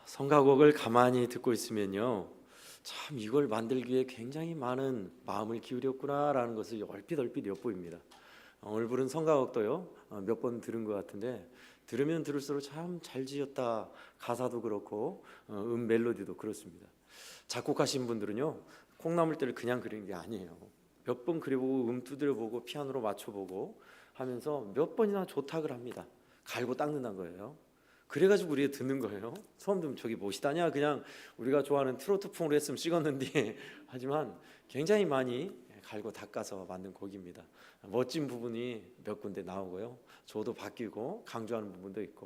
성가곡을 가만히 듣고 있으면요, 참 이걸 만들기 위해 굉장히 많은 마음을 기울였구나라는 것을 얼핏 엿보입니다. 오늘 부른 성가곡도요, 몇 번 들은 것 같은데 들으면 들을수록 참 잘 지었다. 가사도 그렇고 멜로디도 그렇습니다. 작곡하신 분들은요, 콩나물대를 그냥 그리는 게 아니에요. 몇 번 그려보고 두드려보고 피아노로 맞춰보고 하면서 몇 번이나 조탁을 합니다. 갈고 닦는다는 거예요. 그래가지고 우리가 듣는 거예요. 처음 들으면 저기 멋이다냐, 그냥 우리가 좋아하는 트로트풍으로 했으면 찍었는데 하지만 굉장히 많이 갈고 닦아서 만든 곡입니다. 멋진 부분이 몇 군데 나오고요, 저도 바뀌고 강조하는 부분도 있고,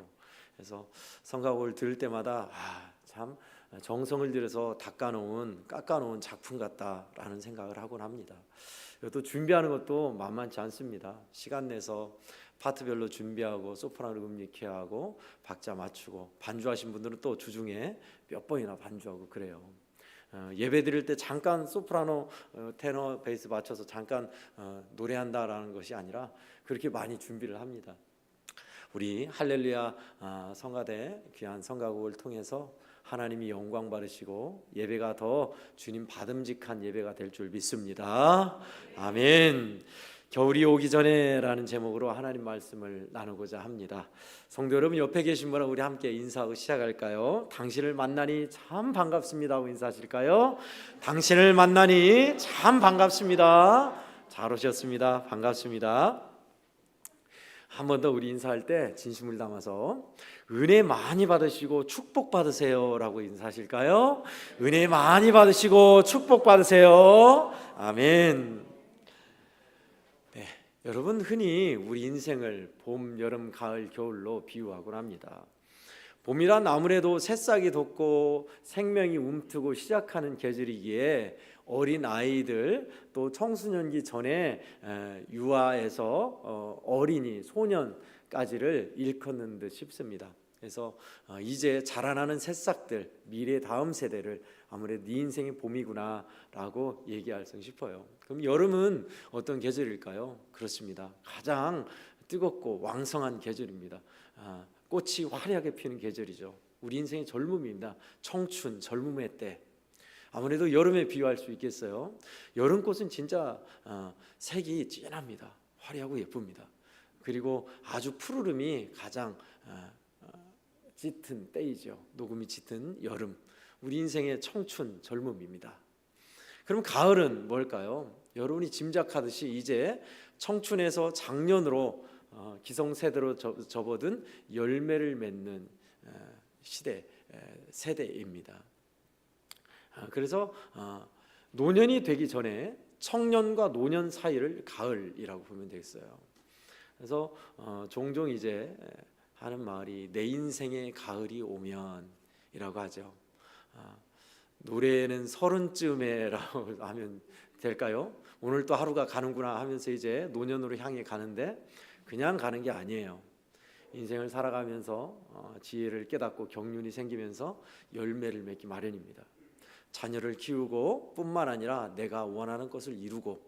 그래서 성가곡을 들을 때마다 참 정성을 들여서 깎아놓은 작품 같다라는 생각을 하곤 합니다. 또 준비하는 것도 만만치 않습니다. 시간 내서 파트별로 준비하고 소프라노 음리케 하고 박자 맞추고, 반주하신 분들은 또 주중에 몇 번이나 반주하고 그래요. 예배 드릴 때 잠깐 소프라노 테너 베이스 맞춰서 잠깐 노래한다라는 것이 아니라 그렇게 많이 준비를 합니다. 우리 할렐루야 성가대 귀한 성가곡을 통해서 하나님이 영광 받으시고 예배가 더 주님 받음직한 예배가 될 줄 믿습니다. 아멘. 겨울이 오기 전에라는 제목으로 하나님 말씀을 나누고자 합니다. 성도 여러분, 옆에 계신 분과 우리 함께 인사하고 시작할까요? 당신을 만나니 참 반갑습니다 하고 인사하실까요? 당신을 만나니 참 반갑습니다. 잘 오셨습니다. 반갑습니다. 한 번 더 우리 인사할 때 진심을 담아서 은혜 많이 받으시고 축복 받으세요 라고 인사하실까요? 은혜 많이 받으시고 축복 받으세요. 아멘. 네, 여러분, 흔히 우리 인생을 봄, 여름, 가을, 겨울로 비유하곤 합니다. 봄이란 아무래도 새싹이 돋고 생명이 움트고 시작하는 계절이기에 어린 아이들, 또 청소년기 전에 유아에서 어린이, 소년까지를 일컫는 듯 싶습니다. 그래서 이제 자라나는 새싹들, 미래 다음 세대를 아무래도 네 인생의 봄이구나 라고 얘기할 수 싶어요. 그럼 여름은 어떤 계절일까요? 그렇습니다. 가장 뜨겁고 왕성한 계절입니다. 꽃이 화려하게 피는 계절이죠. 우리 인생의 젊음입니다. 청춘, 젊음의 때. 아무래도 여름에 비유할 수 있겠어요. 여름꽃은 진짜 색이 진합니다. 화려하고 예쁩니다. 그리고 아주 푸르름이 가장 짙은 때이죠. 녹음이 짙은 여름, 우리 인생의 청춘, 젊음입니다. 그럼 가을은 뭘까요? 여러분이 짐작하듯이 이제 청춘에서 장년으로 기성세대로 접어든 열매를 맺는 세대입니다. 그래서 노년이 되기 전에 청년과 노년 사이를 가을이라고 보면 되겠어요. 그래서 종종 이제 하는 말이 내 인생의 가을이 오면이라고 하죠. 노래는 30쯤에라고 하면 될까요? 오늘 또 하루가 가는구나 하면서 이제 노년으로 향해 가는데 그냥 가는 게 아니에요. 인생을 살아가면서 지혜를 깨닫고 경륜이 생기면서 열매를 맺기 마련입니다. 자녀를 키우고 뿐만 아니라 내가 원하는 것을 이루고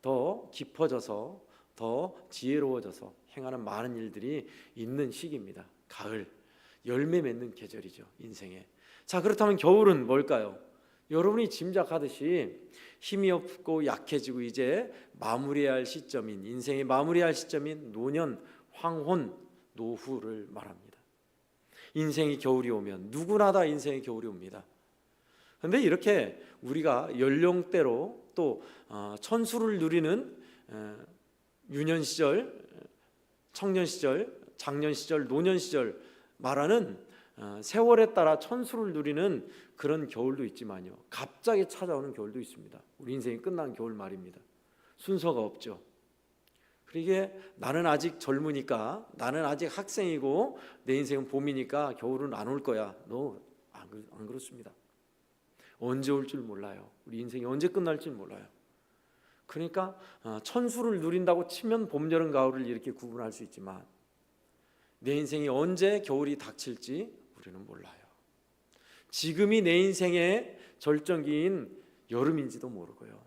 더 깊어져서 더 지혜로워져서 행하는 많은 일들이 있는 시기입니다. 가을, 열매 맺는 계절이죠, 인생에. 자, 그렇다면 겨울은 뭘까요? 여러분이 짐작하듯이 힘이 없고 약해지고 이제 마무리해야 할 시점인, 인생의 마무리해야 할 시점인 노년, 황혼, 노후를 말합니다. 인생이 겨울이 오면 누구나 다 인생의 겨울이 옵니다. 그런데 이렇게 우리가 연령대로 또 천수를 누리는 유년 시절, 청년 시절, 장년 시절, 노년 시절 말하는 세월에 따라 천수를 누리는 그런 겨울도 있지만요, 갑자기 찾아오는 겨울도 있습니다. 우리 인생이 끝난 겨울 말입니다. 순서가 없죠. 그러기에 나는 아직 젊으니까, 나는 아직 학생이고 내 인생은 봄이니까 겨울은 안 올 거야. 안 그렇습니다. 언제 올 줄 몰라요. 우리 인생이 언제 끝날지 몰라요. 그러니까 천수를 누린다고 치면 봄, 여름, 가을을 이렇게 구분할 수 있지만 내 인생이 언제 겨울이 닥칠지 우리는 몰라요. 지금이 내 인생의 절정기인 여름인지도 모르고요.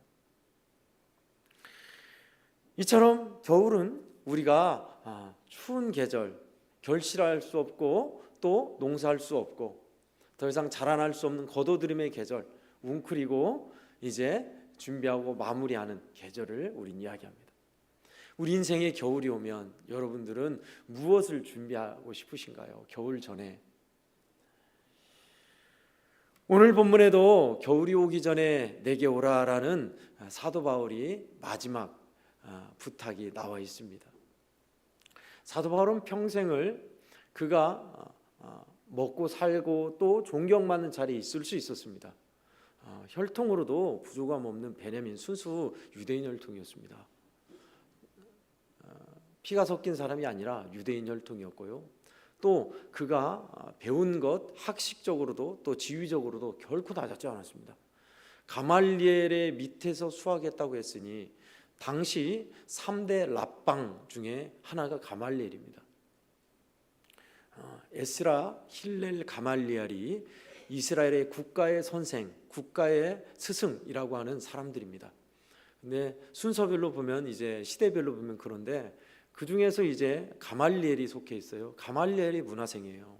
이처럼 겨울은 우리가 추운 계절, 결실할 수 없고 또 농사할 수 없고 더 이상 자라날 수 없는 겉옷들임의 계절, 웅크리고 이제 준비하고 마무리하는 계절을 우린 이야기합니다. 우리 인생에 겨울이 오면 여러분들은 무엇을 준비하고 싶으신가요? 겨울 전에. 오늘 본문에도 겨울이 오기 전에 내게 오라라는 사도 바울이 마지막 부탁이 나와 있습니다. 사도 바울은 평생을 그가 먹고 살고 또 존경받는 자리에 있을 수 있었습니다. 혈통으로도 부족함 없는 베냐민 순수 유대인 혈통이었습니다. 피가 섞인 사람이 아니라 유대인 혈통이었고요. 또 그가 배운 것 학식적으로도 또 지위적으로도 결코 낮았지 않았습니다. 가말리엘의 밑에서 수학했다고 했으니 당시 3대 랍방 중에 하나가 가말리엘입니다. 에스라, 힐렐, 가말리엘이 이스라엘의 국가의 선생, 국가의 스승이라고 하는 사람들입니다. 근데 순서별로 보면 이제 시대별로 보면 그런데 그 중에서 이제 가말리엘이 속해 있어요. 가말리엘이 문화생이에요.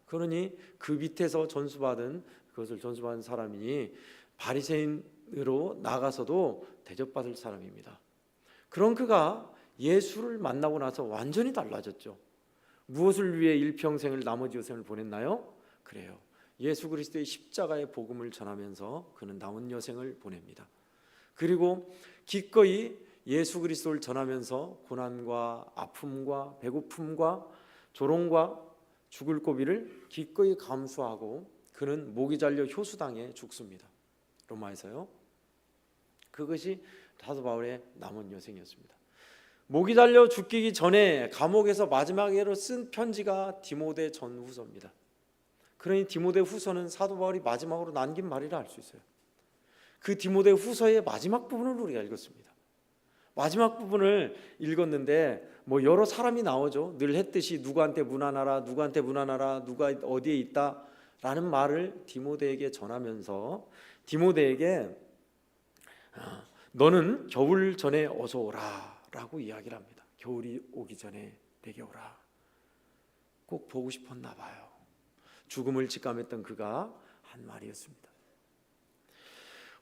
그러니 그 밑에서 그것을 전수받은 사람이니 바리새인으로 나가서도 대접받을 사람입니다. 그런 그가 예수를 만나고 나서 완전히 달라졌죠. 무엇을 위해 일평생을 나머지 여생을 보냈나요? 그래요. 예수 그리스도의 십자가의 복음을 전하면서 그는 남은 여생을 보냅니다. 그리고 기꺼이 예수 그리스도를 전하면서 고난과 아픔과 배고픔과 조롱과 죽을 고비를 기꺼이 감수하고 그는 목이 잘려 효수당해 죽습니다. 로마에서요. 그것이 사도 바울의 남은 여생이었습니다. 목이 잘려 죽기 전에 감옥에서 마지막으로 쓴 편지가 디모데 전후서입니다. 그러니 디모데 후서는 사도 바울이 마지막으로 남긴 말이라 할 수 있어요. 그 디모데 후서의 마지막 부분을 우리가 읽었습니다. 마지막 부분을 읽었는데 뭐 여러 사람이 나오죠. 늘 했듯이 누구한테 문안하라, 누구한테 문안하라, 누가 어디에 있다라는 말을 디모데에게 전하면서 디모데에게 너는 겨울 전에 어서 오라라고 이야기를 합니다. 겨울이 오기 전에 내게 오라. 꼭 보고 싶었나 봐요. 죽음을 직감했던 그가 한 말이었습니다.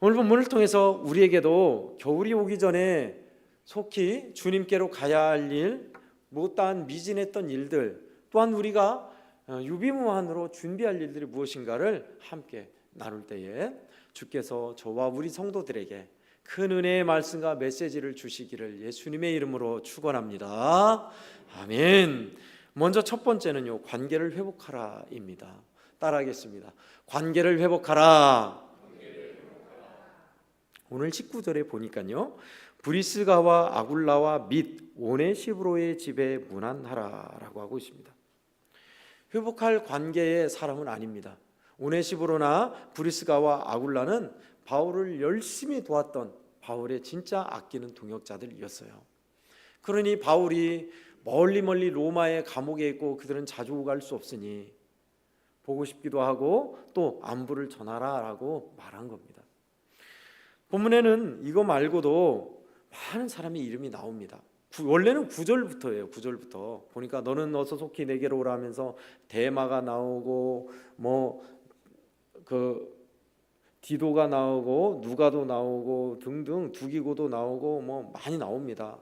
오늘 본문을 통해서 우리에게도 겨울이 오기 전에 속히 주님께로 가야 할 일, 못다한 미진했던 일들, 또한 우리가 유비무환으로 준비할 일들이 무엇인가를 함께 나눌 때에 주께서 저와 우리 성도들에게 큰 은혜의 말씀과 메시지를 주시기를 예수님의 이름으로 축원합니다. 아멘. 먼저 첫 번째는요, 관계를 회복하라입니다. 따라하겠습니다. 관계를 회복하라. 오늘 19절에 보니까요, 브리스가와 아굴라와 및 오네시브로의 집에 문안하라라고 하고 있습니다. 회복할 관계의 사람은 아닙니다. 오네시브로나 브리스가와 아굴라는 바울을 열심히 도왔던 바울의 진짜 아끼는 동역자들이었어요. 그러니 바울이 멀리 로마의 감옥에 있고 그들은 자주 갈 수 없으니 보고 싶기도 하고 또 안부를 전하라라고 말한 겁니다. 본문에는 이거 말고도 많은 사람의 이름이 나옵니다. 원래는 9절부터예요. 9절부터 보니까 너는 어서 속히 내게로 오라 하면서 데마가 나오고 디도가 나오고 누가도 나오고 등등 두기고도 나오고 많이 나옵니다.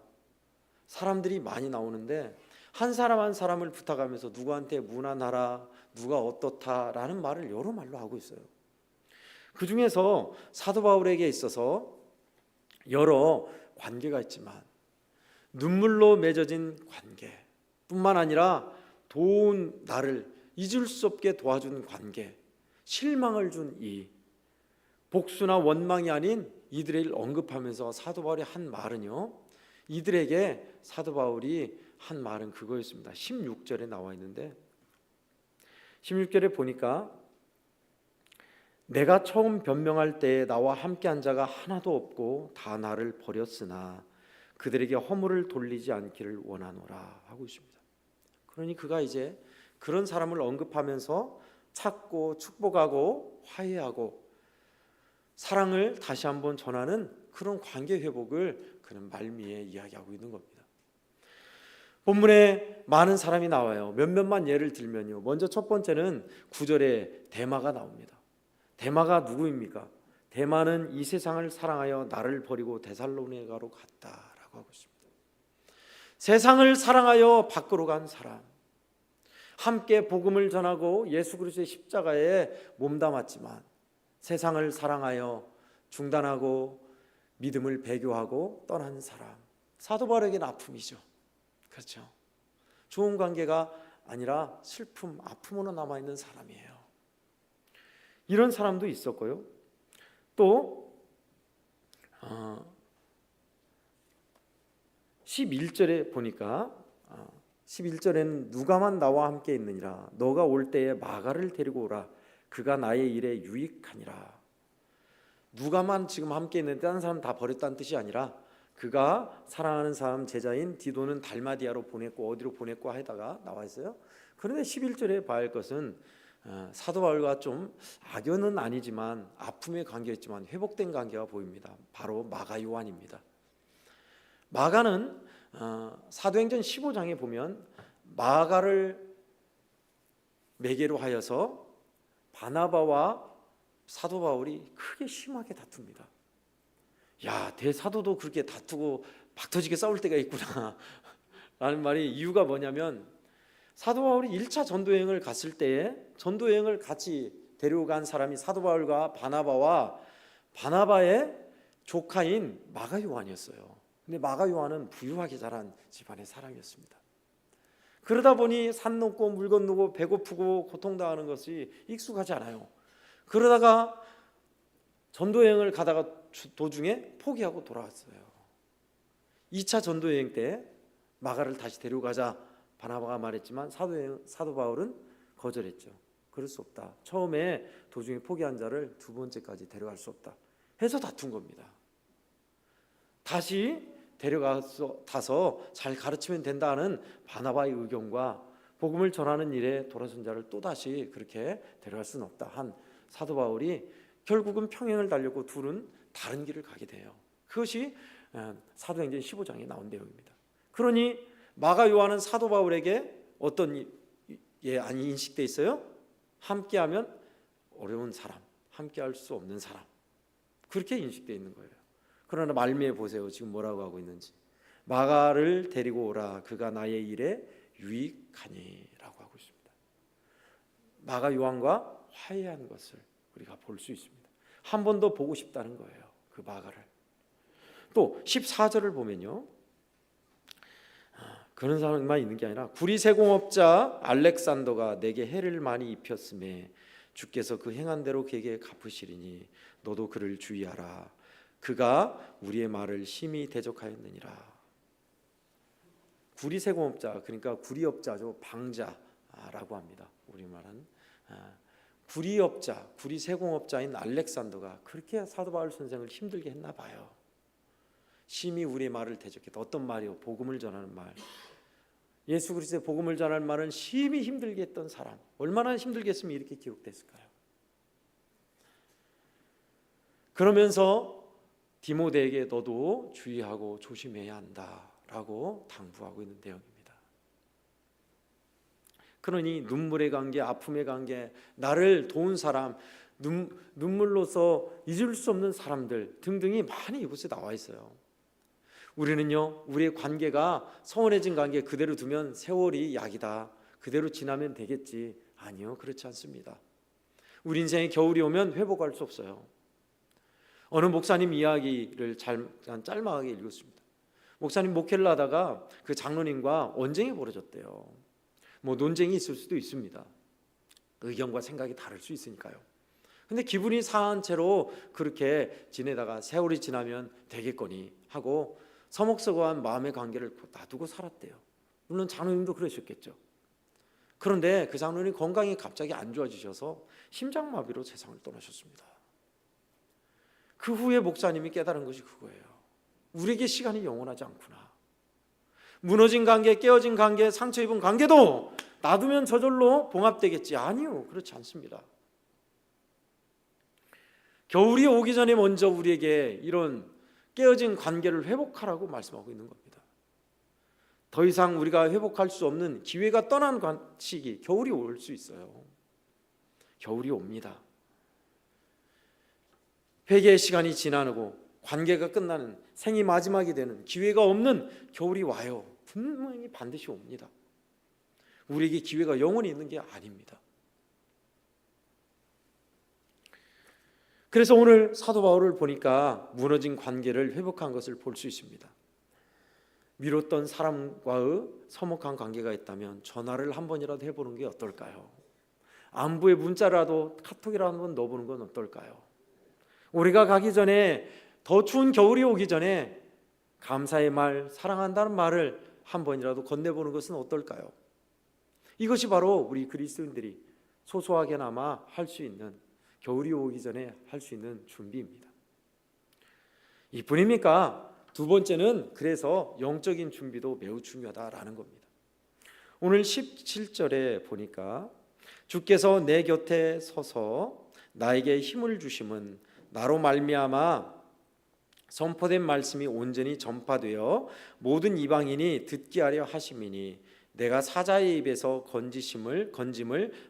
사람들이 많이 나오는데 한 사람 한 사람을 부탁하면서 누구한테 문안하라, 누가 어떻다라는 말을 여러 말로 하고 있어요. 그 중에서 사도 바울에게 있어서 여러 관계가 있지만 눈물로 맺어진 관계뿐만 아니라 도운 나를 잊을 수 없게 도와준 관계, 실망을 준 이 복수나 원망이 아닌 이들의 일 언급하면서 사도 바울이 한 말은요, 이들에게 사도 바울이 한 말은 그거였습니다. 16절에 나와 있는데 16절에 보니까 내가 처음 변명할 때에 나와 함께한 자가 하나도 없고 다 나를 버렸으나 그들에게 허물을 돌리지 않기를 원하노라 하고 있습니다. 그러니 그가 이제 그런 사람을 언급하면서 찾고 축복하고 화해하고 사랑을 다시 한번 전하는 그런 관계 회복을 그는 말미에 이야기하고 있는 겁니다. 본문에 많은 사람이 나와요. 몇몇만 예를 들면요. 먼저 첫 번째는 9절에 데마가 나옵니다. 데마가 누구입니까? 데마는 이 세상을 사랑하여 나를 버리고 데살로니가로 갔다라고 하고 있습니다. 세상을 사랑하여 밖으로 간 사람, 함께 복음을 전하고 예수 그리스도의 십자가에 몸담았지만 세상을 사랑하여 중단하고 믿음을 배교하고 떠난 사람, 사도 바울에게는 아픔이죠. 그렇죠. 좋은 관계가 아니라 슬픔, 아픔으로 남아있는 사람이에요. 이런 사람도 있었고요. 또 11절에 보니까 11절에는 누가만 나와 함께 있느니라. 너가 올 때에 마가를 데리고 오라. 그가 나의 일에 유익하니라. 누가만 지금 함께 있는데 다른 사람 다 버렸다는 뜻이 아니라 그가 사랑하는 사람 제자인 디도는 달마디아로 보냈고 어디로 보냈고 하다가 나와 있어요. 그런데 11절에 봐야 할 것은 사도 바울과 좀 악연은 아니지만 아픔의 관계였지만 회복된 관계가 보입니다. 바로 마가 요한입니다. 마가는 사도행전 15장에 보면 마가를 매개로 하여서 바나바와 사도 바울이 크게 심하게 다툽니다. 야, 대사도도 그렇게 다투고 박터지게 싸울 때가 있구나 라는 말이 이유가 뭐냐면 사도 바울이 1차 전도여행을 갔을 때에 전도여행을 같이 데려간 사람이 사도 바울과 바나바와 바나바의 조카인 마가 요한이었어요. 근데 마가 요한은 부유하게 자란 집안의 사람이었습니다. 그러다 보니 산 넘고 물 건너고 배고프고 고통당하는 것이 익숙하지 않아요. 그러다가 전도여행을 가다가 도중에 포기하고 돌아왔어요. 2차 전도여행 때 마가를 다시 데려가자 바나바가 말했지만 사도 바울은 거절했죠. 그럴 수 없다. 처음에 도중에 포기한 자를 두 번째까지 데려갈 수 없다 해서 다툰 겁니다. 다시 데려가서 잘 가르치면 된다는 바나바의 의견과 복음을 전하는 일에 돌아선 자를 또다시 그렇게 데려갈 수는 없다 한 사도 바울이 결국은 평행을 달렸고 둘은 다른 길을 가게 돼요. 그것이 사도행전 15장에 나온 내용입니다. 그러니 마가 요한은 사도 바울에게 어떤 인식돼 있어요? 함께하면 어려운 사람, 함께할 수 없는 사람, 그렇게 인식돼 있는 거예요. 그러나 말미에 보세요. 지금 뭐라고 하고 있는지. 마가를 데리고 오라. 그가 나의 일에 유익하니라고 하고 있습니다. 마가 요한과 화해한 것을 우리가 볼 수 있습니다. 한 번 더 보고 싶다는 거예요. 그 마가를. 또 14절을 보면요. 그런 사람만 있는 게 아니라 구리세공업자 알렉산더가 내게 해를 많이 입혔음에 주께서 그 행한 대로 그에게 갚으시리니 너도 그를 주의하라. 그가 우리의 말을 심히 대적하였느니라. 구리세공업자, 그러니까 구리업자죠. 방자라고 합니다. 우리말은 구리업자, 구리세공업자인 알렉산더가 그렇게 사도 바울 선생을 힘들게 했나 봐요. 심히 우리의 말을 대적했다. 어떤 말이요? 복음을 전하는 말. 예수 그리스도의 복음을 전하는 말은 심히 힘들게 했던 사람. 얼마나 힘들게 했으면 이렇게 기록됐을까요? 그러면서 디모데에게 너도 주의하고 조심해야 한다라고 당부하고 있는 내용입니다. 그러니 눈물의 관계, 아픔의 관계, 나를 도운 사람, 눈물로서 잊을 수 없는 사람들 등등이 많이 이곳에 나와 있어요. 우리는요, 우리의 관계가 서운해진 관계 그대로 두면 세월이 약이다, 그대로 지나면 되겠지. 아니요, 그렇지 않습니다. 우리 인생에 겨울이 오면 회복할 수 없어요. 어느 목사님 이야기를 짤막하게 읽었습니다. 목사님 목회를 하다가 그 장로님과 언쟁이 벌어졌대요. 뭐 논쟁이 있을 수도 있습니다. 의견과 생각이 다를 수 있으니까요. 근데 기분이 상한 채로 그렇게 지내다가 세월이 지나면 되겠거니 하고 서먹서거한 마음의 관계를 놔두고 살았대요. 물론 장로님도 그러셨겠죠. 그런데 그 장로님 건강이 갑자기 안 좋아지셔서 심장마비로 세상을 떠나셨습니다. 그 후에 목사님이 깨달은 것이 그거예요. 우리에게 시간이 영원하지 않구나. 무너진 관계, 깨어진 관계, 상처 입은 관계도 놔두면 저절로 봉합되겠지. 아니요, 그렇지 않습니다. 겨울이 오기 전에 먼저 우리에게 이런 깨어진 관계를 회복하라고 말씀하고 있는 겁니다. 더 이상 우리가 회복할 수 없는 기회가 떠난 시기, 겨울이 올 수 있어요. 겨울이 옵니다. 회개의 시간이 지나고 관계가 끝나는, 생이 마지막이 되는, 기회가 없는 겨울이 와요. 분명히 반드시 옵니다. 우리에게 기회가 영원히 있는 게 아닙니다. 그래서 오늘 사도 바울을 보니까 무너진 관계를 회복한 것을 볼 수 있습니다. 미뤘던 사람과의 서먹한 관계가 있다면 전화를 한 번이라도 해보는 게 어떨까요? 안부의 문자라도, 카톡이라도 한번 넣어보는 건 어떨까요? 우리가 가기 전에, 더 추운 겨울이 오기 전에 감사의 말, 사랑한다는 말을 한 번이라도 건네보는 것은 어떨까요? 이것이 바로 우리 그리스도인들이 소소하게나마 할 수 있는, 겨울이 오기 전에 할 수 있는 준비입니다. 이뿐입니까? 두 번째는 그래서 영적인 준비도 매우 중요하다라는 겁니다. 오늘 17절에 보니까 주께서 내 곁에 서서 나에게 힘을 주심은 나로 말미암아 선포된 말씀이 온전히 전파되어 모든 이방인이 듣게 하려 하심이니 내가 사자의 입에서 건짐을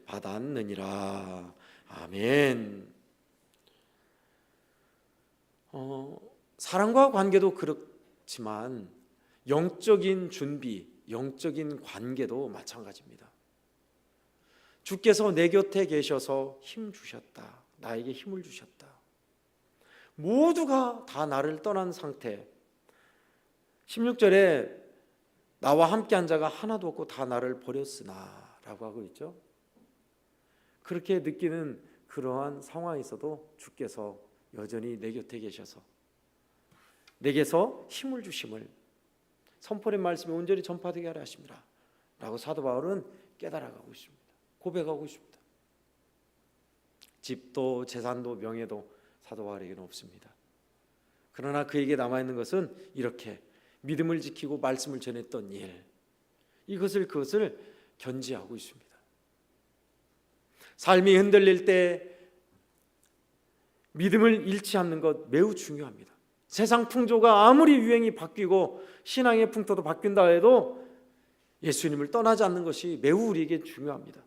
받았느니라. 아멘. 사랑과 관계도 그렇지만 영적인 준비, 영적인 관계도 마찬가지입니다. 주께서 내 곁에 계셔서 힘 주셨다. 나에게 힘을 주셨다. 모두가 다 나를 떠난 상태. 16절에 나와 함께한 자가 하나도 없고 다 나를 버렸으나 라고 하고 있죠. 그렇게 느끼는 그러한 상황에 있어도 주께서 여전히 내 곁에 계셔서 내게서 힘을 주심을, 선포된 말씀이 온전히 전파되게 하려 하십니다 라고 사도 바울은 깨달아가고 있습니다. 고백하고 있습니다. 집도 재산도 명예도 사도 바울에게는 없습니다. 그러나 그에게 남아있는 것은 이렇게 믿음을 지키고 말씀을 전했던 일, 그것을 견지하고 있습니다. 삶이 흔들릴 때 믿음을 잃지 않는 것 매우 중요합니다. 세상 풍조가 아무리 유행이 바뀌고 신앙의 풍토도 바뀐다 해도 예수님을 떠나지 않는 것이 매우 우리에게 중요합니다.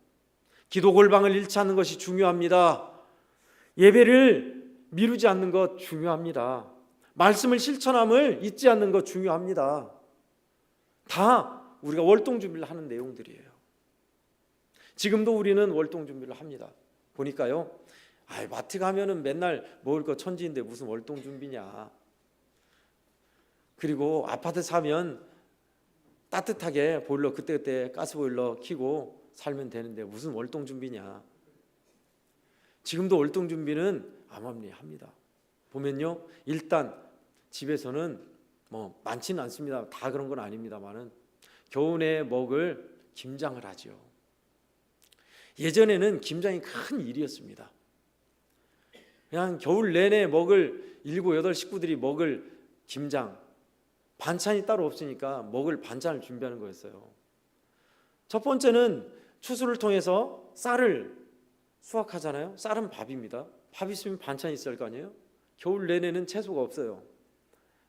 기도 골방을 잃지 않는 것이 중요합니다. 예배를 미루지 않는 것 중요합니다. 말씀을 실천함을 잊지 않는 것 중요합니다. 다 우리가 월동 준비를 하는 내용들이에요. 지금도 우리는 월동 준비를 합니다. 보니까요, 마트 가면은 맨날 먹을 거 천지인데 무슨 월동 준비냐. 그리고 아파트 사면 따뜻하게 보일러 그때그때 가스 보일러 켜고 살면 되는데 무슨 월동 준비냐. 지금도 월동 준비는 암암리합니다. 보면요, 일단 집에서는 많지는 않습니다. 다 그런 건 아닙니다만은 겨우내 먹을 김장을 하죠. 예전에는 김장이 큰 일이었습니다. 그냥 겨울 내내 먹을 7, 8 식구들이 먹을 김장, 반찬이 따로 없으니까 먹을 반찬을 준비하는 거였어요. 첫 번째는 추수를 통해서 쌀을 수확하잖아요. 쌀은 밥입니다. 밥 있으면 반찬이 있을 거 아니에요. 겨울 내내는 채소가 없어요.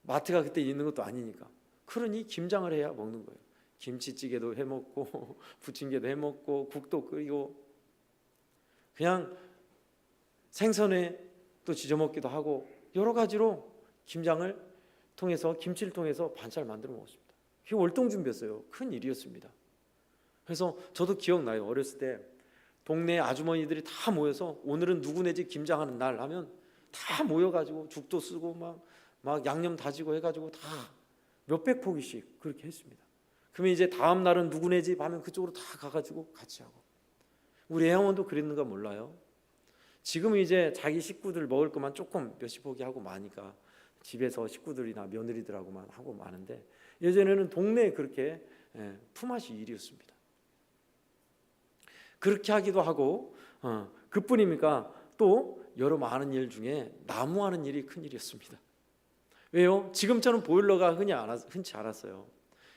마트가 그때 있는 것도 아니니까. 그러니 김장을 해야 먹는 거예요. 김치찌개도 해먹고 부침개도 해먹고 국도 끓이고 그냥 생선에 또 지져 먹기도 하고 여러 가지로 김장을 통해서, 김치를 통해서 반찬을 만들어 먹었습니다. 그게 월동 준비였어요. 큰 일이었습니다. 그래서 저도 기억나요. 어렸을 때 동네 아주머니들이 다 모여서 오늘은 누구네 집 김장하는 날 하면 다 모여가지고 죽도 쓰고 막 양념 다지고 해가지고 다 몇백 포기씩 그렇게 했습니다. 그러면 이제 다음 날은 누구네 집 하면 그쪽으로 다 가가지고 같이 하고. 우리 애원도 그랬는가 몰라요. 지금은 이제 자기 식구들 먹을 것만 조금 몇십 포기 하고 마니까 집에서 식구들이나 며느리들하고만 하고 마는데 예전에는 동네에 그렇게 품앗이 일이었습니다. 그렇게 하기도 하고 그뿐입니까? 또 여러 많은 일 중에 나무하는 일이 큰 일이었습니다. 왜요? 지금처럼 보일러가 흔치 않았어요.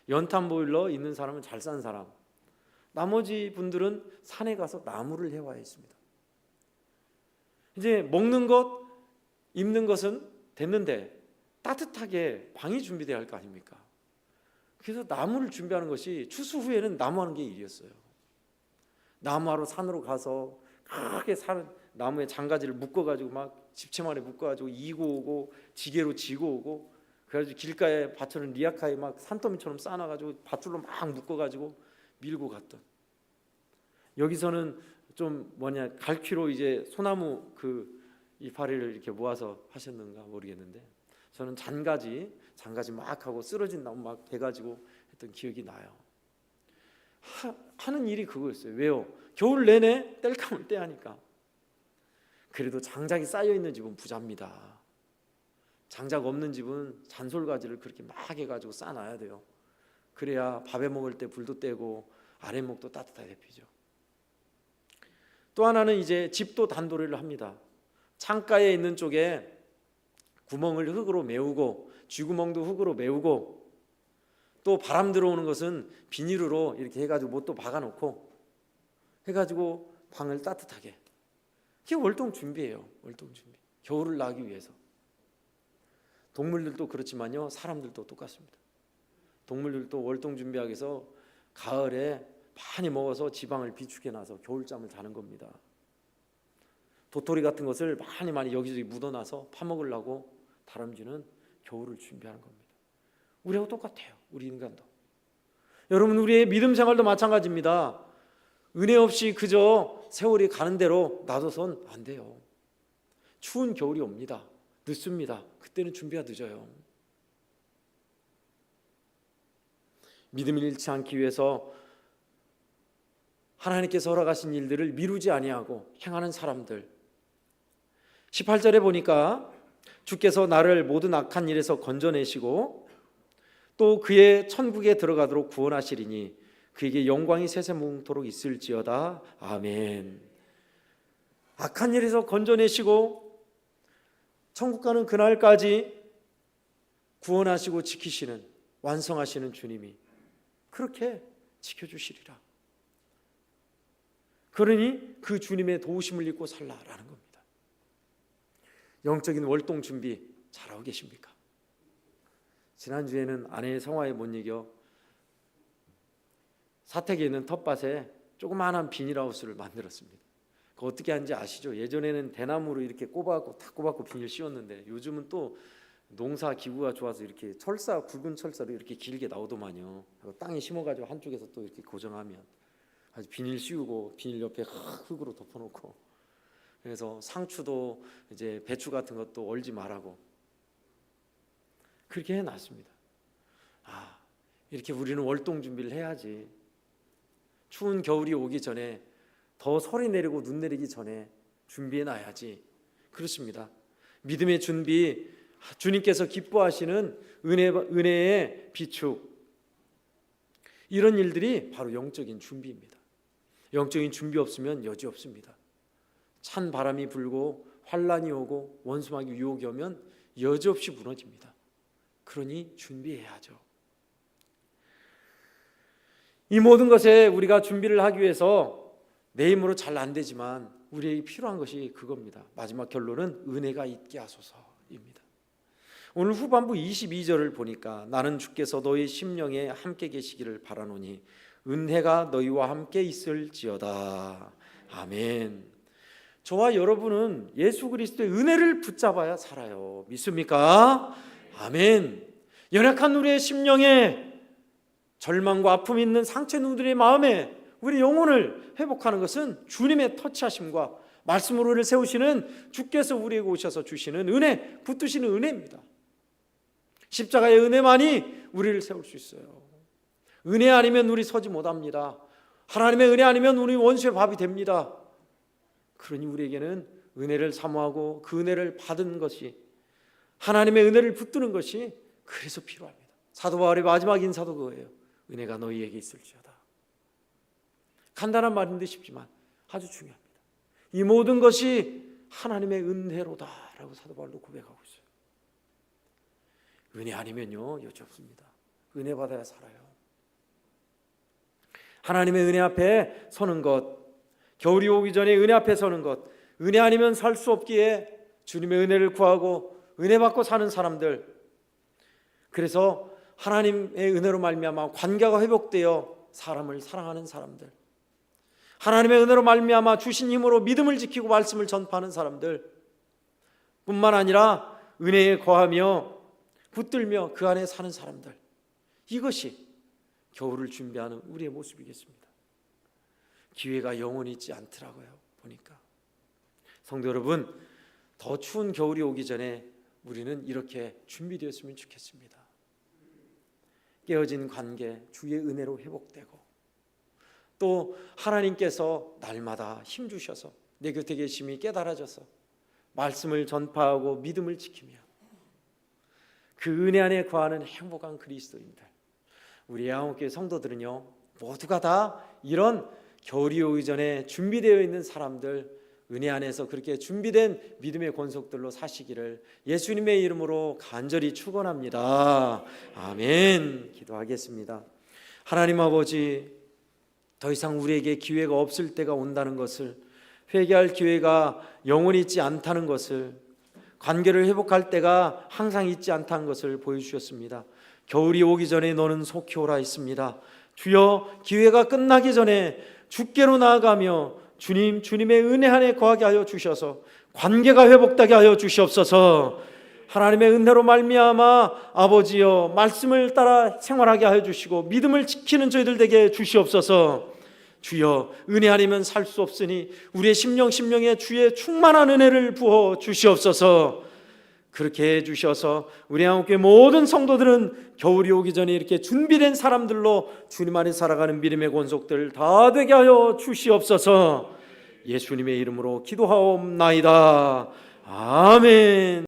연탄 보일러 있는 사람은 잘 산 사람, 나머지 분들은 산에 가서 나무를 해와야 했습니다. 이제 먹는 것, 입는 것은 됐는데 따뜻하게 방이 준비돼야 할 거 아닙니까? 그래서 나무를 준비하는 것이 추수 후에는 나무하는 게 일이었어요. 나무하러 산으로 가서 크게 나무에 장가지를 묶어가지고 막 집채만에 묶어가지고 이고 오고 지게로 지고 오고, 그래가지고 길가에 밭처럼 리아카에 막 산더미처럼 쌓아가지고 밧줄로 막 묶어가지고 밀고 갔던. 여기서는 좀 갈퀴로 이제 소나무 그 이파리를 이렇게 모아서 하셨는가 모르겠는데, 저는 잔가지 막 하고 쓰러진 나무 막 대가지고 했던 기억이 나요. 하는 일이 그거였어요. 왜요? 겨울 내내 땔감을 떼하니까. 그래도 장작이 쌓여있는 집은 부자입니다. 장작 없는 집은 잔솔가지를 그렇게 막 해가지고 쌓아놔야 돼요. 그래야 밥에 먹을 때 불도 떼고 아랫목도 따뜻하게 데피죠. 또 하나는 이제 집도 단도리를 합니다. 창가에 있는 쪽에 구멍을 흙으로 메우고 쥐구멍도 흙으로 메우고, 또 바람 들어오는 것은 비닐으로 이렇게 해가지고 못도 박아놓고 해가지고 방을 따뜻하게. 이게 월동 준비예요. 월동 준비. 겨울을 나기 위해서. 동물들도 그렇지만요, 사람들도 똑같습니다. 동물들도 월동 준비하기 위해서 가을에 많이 먹어서 지방을 비축해 놔서 겨울잠을 자는 겁니다. 도토리 같은 것을 많이 여기저기 묻어놔서 파먹으려고 다람쥐는 겨울을 준비하는 겁니다. 우리하고 똑같아요. 우리 인간도. 여러분, 우리의 믿음 생활도 마찬가지입니다. 은혜 없이 그저 세월이 가는 대로 놔둬선 안 돼요. 추운 겨울이 옵니다. 늦습니다. 그때는 준비가 늦어요. 믿음을 잃지 않기 위해서 하나님께서 허락하신 일들을 미루지 아니하고 행하는 사람들. 18절에 보니까 주께서 나를 모든 악한 일에서 건져내시고 또 그의 천국에 들어가도록 구원하시리니 그에게 영광이 세세무궁토록 있을지어다. 아멘. 악한 일에서 건져내시고 천국 가는 그날까지 구원하시고 지키시는, 완성하시는 주님이 그렇게 지켜주시리라. 그러니 그 주님의 도우심을 입고 살라라는 겁니다. 영적인 월동 준비 잘하고 계십니까? 지난주에는 아내의 성화에 못 이겨 사택에 있는 텃밭에 조그마한 비닐하우스를 만들었습니다. 그거 어떻게 하는지 아시죠? 예전에는 대나무로 이렇게 꼽아갖고 비닐 씌웠는데 요즘은 또 농사 기구가 좋아서 이렇게 굵은 철사로 이렇게 길게 나오더만요. 땅에 심어가지고 한쪽에서 또 이렇게 고정하면 아주 비닐 씌우고 비닐 옆에 흙으로 덮어놓고, 그래서 상추도 이제 배추 같은 것도 얼지 말라고 그렇게 해놨습니다. 이렇게 우리는 월동 준비를 해야지. 추운 겨울이 오기 전에, 더 설이 내리고 눈 내리기 전에 준비해놔야지. 그렇습니다. 믿음의 준비, 주님께서 기뻐하시는 은혜의 비축, 이런 일들이 바로 영적인 준비입니다. 영적인 준비 없으면 여지 없습니다. 찬 바람이 불고 환란이 오고 원수마귀 유혹이 오면 여지없이 무너집니다. 그러니 준비해야죠. 이 모든 것에 우리가 준비를 하기 위해서 내 힘으로 잘 안 되지만 우리에게 필요한 것이 그겁니다. 마지막 결론은 은혜가 있게 하소서입니다. 오늘 후반부 22절을 보니까 나는 주께서 너희 심령에 함께 계시기를 바라노니 은혜가 너희와 함께 있을지어다. 아멘. 저와 여러분은 예수 그리스도의 은혜를 붙잡아야 살아요. 믿습니까? 아멘. 연약한 우리의 심령에 절망과 아픔이 있는 상처 있는 우리의 마음에 우리 영혼을 회복하는 것은 주님의 터치하심과 말씀으로 우리를 세우시는 주께서 우리에게 오셔서 주시는 은혜, 붙드시는 은혜입니다. 십자가의 은혜만이 우리를 세울 수 있어요. 은혜 아니면 우리 서지 못합니다. 하나님의 은혜 아니면 우리 원수의 밥이 됩니다. 그러니 우리에게는 은혜를 사모하고 그 은혜를 받은 것이, 하나님의 은혜를 붙드는 것이 그래서 필요합니다. 사도 바울의 마지막 인사도 그거예요. 은혜가 너희에게 있을지어다. 간단한 말인데 쉽지만 아주 중요합니다. 이 모든 것이 하나님의 은혜로다라고 사도 바울도 고백하고 있어요. 은혜 아니면요 여지 없습니다. 은혜 받아야 살아요. 하나님의 은혜 앞에 서는 것, 겨울이 오기 전에 은혜 앞에 서는 것, 은혜 아니면 살 수 없기에 주님의 은혜를 구하고 은혜 받고 사는 사람들. 그래서 하나님의 은혜로 말미암아 관계가 회복되어 사람을 사랑하는 사람들, 하나님의 은혜로 말미암아 주신 힘으로 믿음을 지키고 말씀을 전파하는 사람들 뿐만 아니라 은혜에 거하며 붙들며 그 안에 사는 사람들, 이것이 겨울을 준비하는 우리의 모습이겠습니다. 기회가 영원히 있지 않더라고요. 보니까 성도 여러분, 더 추운 겨울이 오기 전에 우리는 이렇게 준비되었으면 좋겠습니다. 깨어진 관계 주의 은혜로 회복되고, 또 하나님께서 날마다 힘주셔서 내 곁에 계심이 깨달아져서 말씀을 전파하고 믿음을 지키며 그 은혜 안에 거하는 행복한 그리스도인들, 우리 양호교회 성도들은요, 모두가 다 이런 겨울이 오기 전에 준비되어 있는 사람들, 은혜 안에서 그렇게 준비된 믿음의 권속들로 사시기를 예수님의 이름으로 간절히 축원합니다. 아멘. 기도하겠습니다. 하나님 아버지, 더 이상 우리에게 기회가 없을 때가 온다는 것을, 회개할 기회가 영원히 있지 않다는 것을, 관계를 회복할 때가 항상 있지 않다는 것을 보여주셨습니다. 겨울이 오기 전에 너는 속히 오라 했습니다. 주여, 기회가 끝나기 전에 주께로 나아가며 주님의 은혜 안에 거하게 하여 주셔서 관계가 회복되게 하여 주시옵소서. 하나님의 은혜로 말미암아 아버지여 말씀을 따라 생활하게 하여 주시고 믿음을 지키는 저희들 되게 주시옵소서. 주여, 은혜 아니면 살 수 없으니 우리의 심령에 주의 충만한 은혜를 부어 주시옵소서. 그렇게 해주셔서 우리 한국교회 모든 성도들은 겨울이 오기 전에 이렇게 준비된 사람들로 주님 안에 살아가는 믿음의 권속들 다 되게 하여 주시옵소서. 예수님의 이름으로 기도하옵나이다. 아멘.